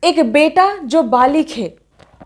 एक बेटा जो बालिग है,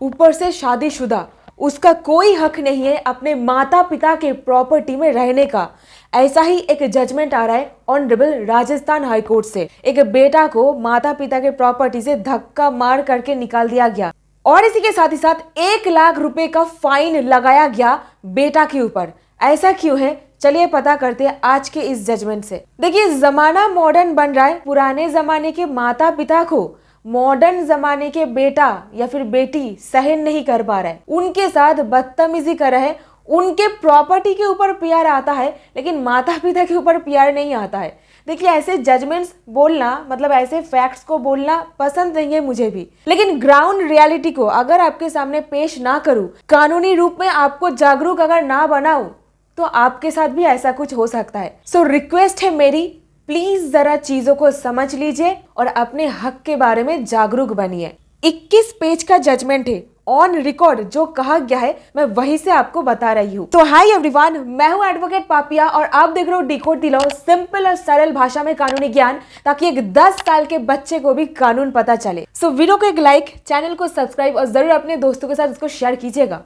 ऊपर से शादीशुदा, उसका कोई हक नहीं है अपने माता पिता के प्रॉपर्टी में रहने का। ऐसा ही एक जजमेंट आ रहा है ऑनरेबल राजस्थान हाई कोर्ट से। एक बेटा को माता पिता के प्रॉपर्टी से धक्का मार करके निकाल दिया गया और इसी के साथ ही साथ 1 लाख रुपए का फाइन लगाया गया बेटा के ऊपर। ऐसा क्यों है, चलिए पता करते हैं आज के इस जजमेंट से। देखिए, जमाना मॉडर्न बन रहा है। पुराने जमाने के माता पिता को मॉडर्न जमाने के बेटा या फिर बेटी सहन नहीं कर पा रहा है, उनके साथ बदतमीजी कर रहा है। उनके प्रॉपर्टी के ऊपर प्यार आता है लेकिन माता पिता के ऊपर प्यार नहीं आता है। देखिए, ऐसे जजमेंट्स बोलना, मतलब ऐसे फैक्ट्स को बोलना पसंद नहीं है मुझे भी, लेकिन ग्राउंड रियलिटी को अगर आपके सामने पेश ना करूं, कानूनी रूप में आपको जागरूक अगर ना बनाऊं, तो आपके साथ भी ऐसा कुछ हो सकता है। सो रिक्वेस्ट है मेरी, प्लीज जरा चीजों को समझ लीजिए और अपने हक के बारे में जागरूक बनिए। 21 पेज का जजमेंट है, ऑन रिकॉर्ड जो कहा गया है मैं वहीं से आपको बता रही हूँ। तो हाय एवरीवन, मैं हूँ एडवोकेट पापिया और आप देख रहे हो डिकोड द लॉ, सिंपल और सरल भाषा में कानूनी ज्ञान, ताकि एक 10 साल के बच्चे को भी कानून पता चले। सो वीडियो को एक लाइक, चैनल को सब्सक्राइब और जरूर अपने दोस्तों के साथ इसको शेयर कीजिएगा।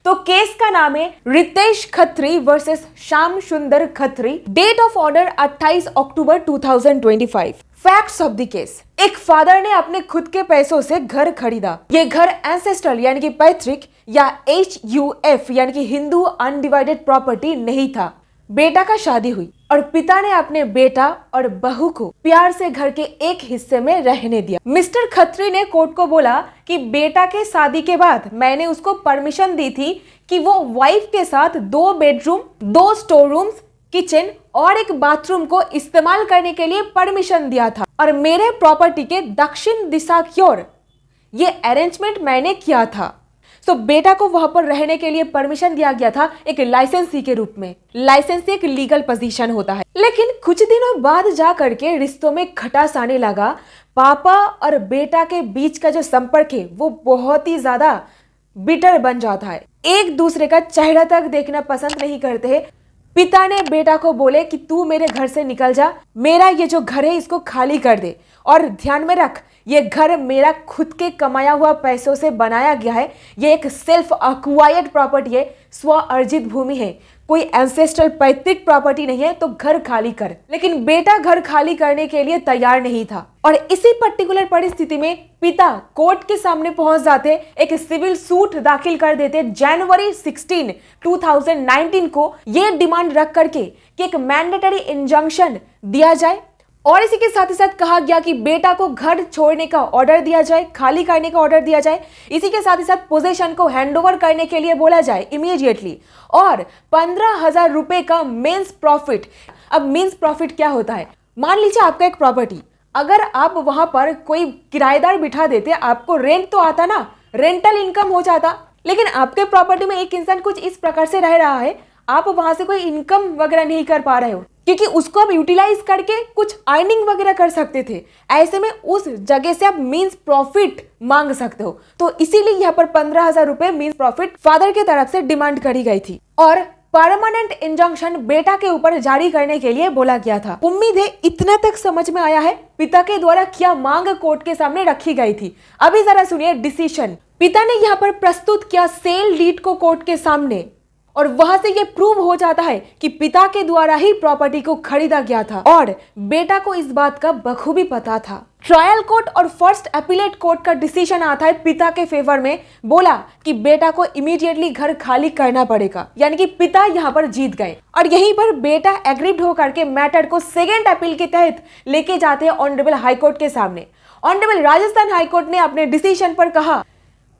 तो केस का नाम है Ritesh Khatri versus Shyam Sundar Khatri. Date of order 28 October 2025। Facts of the case. एक फादर ने अपने खुद के पैसों से घर खरीदा। ये घर एंसेस्ट्रल यानी कि पैतृक या HUF यानी कि हिंदू अनडिवाइडेड प्रॉपर्टी नहीं था। बेटा का शादी हुई और पिता ने अपने बेटा और बहू को प्यार से घर के एक हिस्से में रहने दिया। मिस्टर खत्री ने कोर्ट को बोला कि बेटा के शादी के बाद मैंने उसको परमिशन दी थी कि वो वाइफ के साथ 2 बेडरूम, 2 स्टोर रूम्स, किचन और एक बाथरूम को इस्तेमाल करने के लिए परमिशन दिया था और मेरे प्रॉपर्टी के दक्षिण दिशा की ओर ये अरेंजमेंट मैंने किया था। तो बेटा को वहां पर रहने के लिए परमिशन दिया गया था एक लाइसेंसी के रूप में। लाइसेंसी एक लीगल पोजीशन होता है, लेकिन कुछ दिनों बाद जा करके रिश्तों में खटास आने लगा। पापा और बेटा के बीच का जो संपर्क है वो बहुत ही ज्यादा बिटर बन जाता है। एक दूसरे का चेहरा तक देखना पसंद नहीं करते। पिता ने बेटा को बोले कि तू मेरे घर से निकल जा, मेरा ये जो घर है इसको खाली कर दे और ध्यान में रख, ये घर मेरा खुद के कमाया हुआ पैसों से बनाया गया है। ये एक सेल्फ अक्वायर्ड प्रॉपर्टी है, स्व अर्जित भूमि है, कोई एंसेस्ट्रल पैतृक प्रॉपर्टी नहीं है, तो घर खाली कर। लेकिन बेटा घर खाली करने के लिए तैयार नहीं था और इसी पर्टिकुलर परिस्थिति में पिता कोर्ट के सामने पहुंच जाते, एक सिविल सूट दाखिल कर देते जनवरी 16, 2019 को, ये डिमांड रख करके कि एक मैंडेटरी इंजंक्शन दिया जाए और इसी के साथ ही साथ कहा गया कि बेटा को घर छोड़ने का ऑर्डर दिया जाए, खाली करने का ऑर्डर दिया जाए। इसी के साथ ही साथ पोजीशन को हैंडओवर करने के लिए बोला जाए इमीडिएटली और 15,000 रुपए का मीन्स प्रॉफिट। अब मीन्स प्रॉफिट क्या होता है? मान लीजिए आपका एक प्रॉपर्टी, अगर आप वहां पर कोई किराएदार बिठा देते, आपको रेंट तो आता ना, रेंटल इनकम हो जाता, लेकिन आपके प्रॉपर्टी में एक इंसान कुछ इस प्रकार से रह रहा है, आप वहां से कोई इनकम वगैरह नहीं कर पा रहे हो क्योंकि उसको आप यूटिलाइज करके कुछ अर्निंग वगैरह कर सकते थे। ऐसे में उस जगह से आप मीन्स प्रॉफिट मांग सकते हो। तो इसीलिए यहाँ पर 15,000 रुपए मीन्स प्रॉफिट फादर की तरफ से डिमांड करी गई थी और परमानेंट इंजंक्शन बेटा के ऊपर जारी करने के लिए बोला गया था। उम्मीद है इतना तक समझ में आया है पिता के द्वारा क्या मांग कोर्ट के सामने रखी गई थी। अभी जरा सुनिए डिसीजन। पिता ने यहाँ पर प्रस्तुत किया सेल डीड को कोर्ट के सामने और वहां से यह प्रूव हो जाता है कि पिता के द्वारा ही प्रॉपर्टी को खरीदा गया था और बेटा को इस बात का बखूबी पता था। ट्रायल कोर्ट और फर्स्ट अपीलेट कोर्ट का डिसीजन आता है पिता के फेवर में। बोला कि बेटा को इमीडिएटली घर खाली करना पड़ेगा, यानी कि पिता यहाँ पर जीत गए और यहीं पर बेटा एग्रीड होकर के मैटर को सेकेंड अपील के तहत लेके जाते हैं ऑनरेबल हाईकोर्ट के सामने। ऑनरेबल राजस्थान हाईकोर्ट ने अपने डिसीजन पर कहा,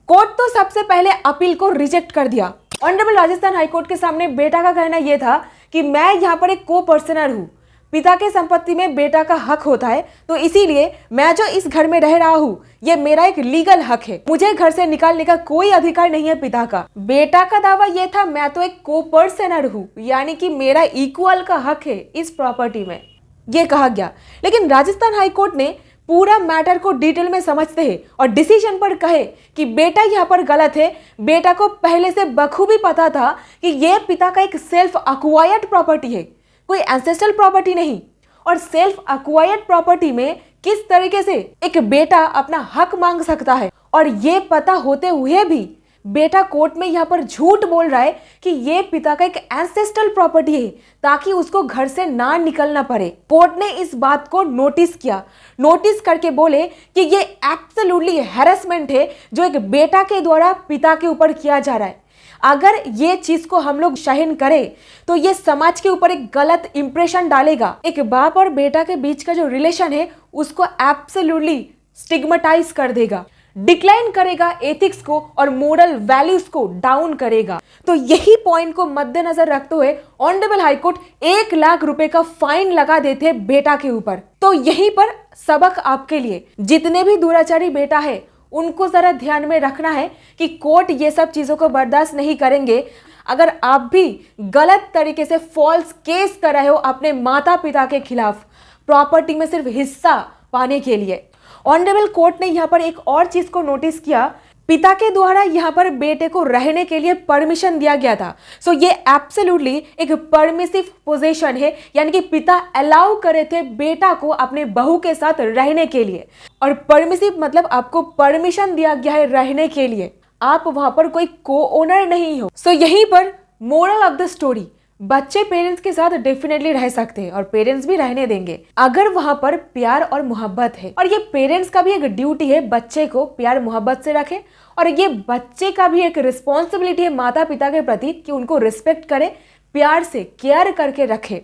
कोर्ट तो सबसे पहले अपील को रिजेक्ट कर दिया। ऑनरेबल राजस्थान हाईकोर्ट के सामने बेटा का कहना यह था कि मैं यहाँ पर एक को पर्सनर हूँ, पिता के संपत्ति में बेटा का हक होता है, तो इसीलिए मैं जो इस घर में रह रहा हूँ ये मेरा एक लीगल हक है, मुझे घर से निकालने का कोई अधिकार नहीं है पिता का। बेटा का दावा यह था मैं तो एक को पर्सनर हूँ, यानी कि मेरा इक्वल का हक है इस प्रॉपर्टी में, ये कहा गया। लेकिन राजस्थान हाईकोर्ट ने पूरा मैटर को डिटेल में समझते हैं और डिसीजन पर कहे कि बेटा यहाँ पर गलत है। बेटा को पहले से बखूबी पता था कि यह पिता का एक सेल्फ अक्वायर्ड प्रॉपर्टी है, कोई एंसेस्ट्रल प्रॉपर्टी नहीं, और सेल्फ अक्वायर्ड प्रॉपर्टी में किस तरीके से एक बेटा अपना हक मांग सकता है, और ये पता होते हुए भी बेटा कोर्ट में यहाँ पर झूठ बोल रहा है कि ये पिता का एक एंसेस्ट्रल प्रॉपर्टी है ताकि उसको घर से ना निकलना पड़े। कोर्ट ने इस बात को नोटिस किया, नोटिस करके बोले कि ये एब्सोल्युटली हैरेसमेंट है जो एक बेटा के द्वारा पिता के ऊपर किया जा रहा है। अगर ये चीज को हम लोग सहन करें तो ये समाज के ऊपर एक गलत इंप्रेशन डालेगा। एक बाप और बेटा के बीच का जो रिलेशन है उसको एब्सोल्युटली स्टिग्मेटाइज कर देगा, डिक्लाइन करेगा एथिक्स को और मोरल वैल्यूज को डाउन करेगा। तो यही पॉइंट को मद्देनजर रखते हुए ऑनरेबल हाईकोर्ट 1 लाख रुपए का फाइन लगा देते बेटा के ऊपर। तो यहीं पर सबक आपके लिए, जितने भी दुराचारी बेटा है उनको जरा ध्यान में रखना है कि कोर्ट ये सब चीजों को बर्दाश्त नहीं करेंगे। अगर आप भी गलत तरीके से फॉल्स केस कर रहे हो अपने माता पिता के खिलाफ प्रॉपर्टी में सिर्फ हिस्सा पाने के लिए, ऑनरेबल कोर्ट ने यहाँ पर एक और चीज को नोटिस किया। पिता के द्वारा यहाँ पर बेटे को रहने के लिए परमिशन दिया गया था। सो ये एब्सोल्युटली एक परमिसिव पोजीशन है, यानी कि पिता अलाउ करे थे बेटा को अपने बहू के साथ रहने के लिए। और परमिसिव मतलब आपको परमिशन दिया गया है रहने के लिए, आप वहां पर कोई को ओनर नहीं हो। सो यहीं पर मोरल ऑफ द स्टोरी, बच्चे पेरेंट्स के साथ डेफिनेटली रह सकते हैं और पेरेंट्स भी रहने देंगे अगर वहां पर प्यार और मोहब्बत है। और ये पेरेंट्स का भी एक ड्यूटी है बच्चे को प्यार मोहब्बत से रखे, और ये बच्चे का भी एक रिस्पॉन्सिबिलिटी है माता पिता के प्रति कि उनको रिस्पेक्ट करे, प्यार से केयर करके रखे।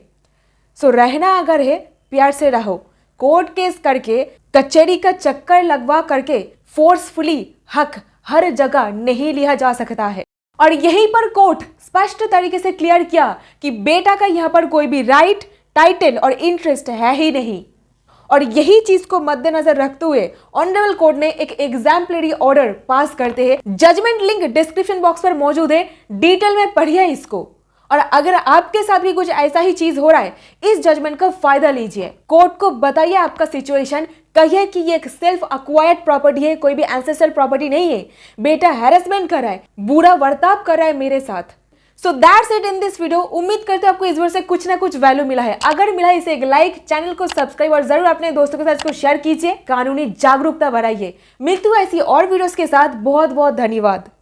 सो रहना अगर है प्यार से रहो, कोर्ट केस करके कचहरी का चक्कर लगवा करके फोर्सफुली हक हर जगह नहीं लिया जा सकता है। और यहीं पर कोर्ट स्पष्ट तरीके से क्लियर किया कि बेटा का यहां पर कोई भी राइट, टाइटल और इंटरेस्ट है ही नहीं। और यही चीज को मद्देनजर रखते हुए ऑनरेबल कोर्ट ने एक एग्जाम्पलरी ऑर्डर पास करते हैं। जजमेंट लिंक डिस्क्रिप्शन बॉक्स पर मौजूद है, डिटेल में पढ़िए इसको। और अगर आपके साथ भी कुछ ऐसा ही चीज हो रहा है, इस जजमेंट का फायदा लीजिए, कोर्ट को बताइए आपका सिचुएशन, कहिए कि ये एक सेल्फ अक्वायर्ड प्रॉपर्टी है, कोई भी एंसेस्ट्रल प्रॉपर्टी नहीं है, बेटा हैरेसमेंट कर रहा है, बुरा बर्ताव कर रहा है मेरे साथ। So that's it in this video. उम्मीद करते हो आपको इस वीडियो से कुछ ना कुछ वैल्यू मिला है। अगर मिला है इसे एक लाइक, चैनल को सब्सक्राइब और जरूर अपने दोस्तों के साथ इसको शेयर कीजिए, कानूनी जागरूकता बढ़ाइए। मिलती हूँ ऐसी और वीडियोस के साथ। बहुत बहुत धन्यवाद।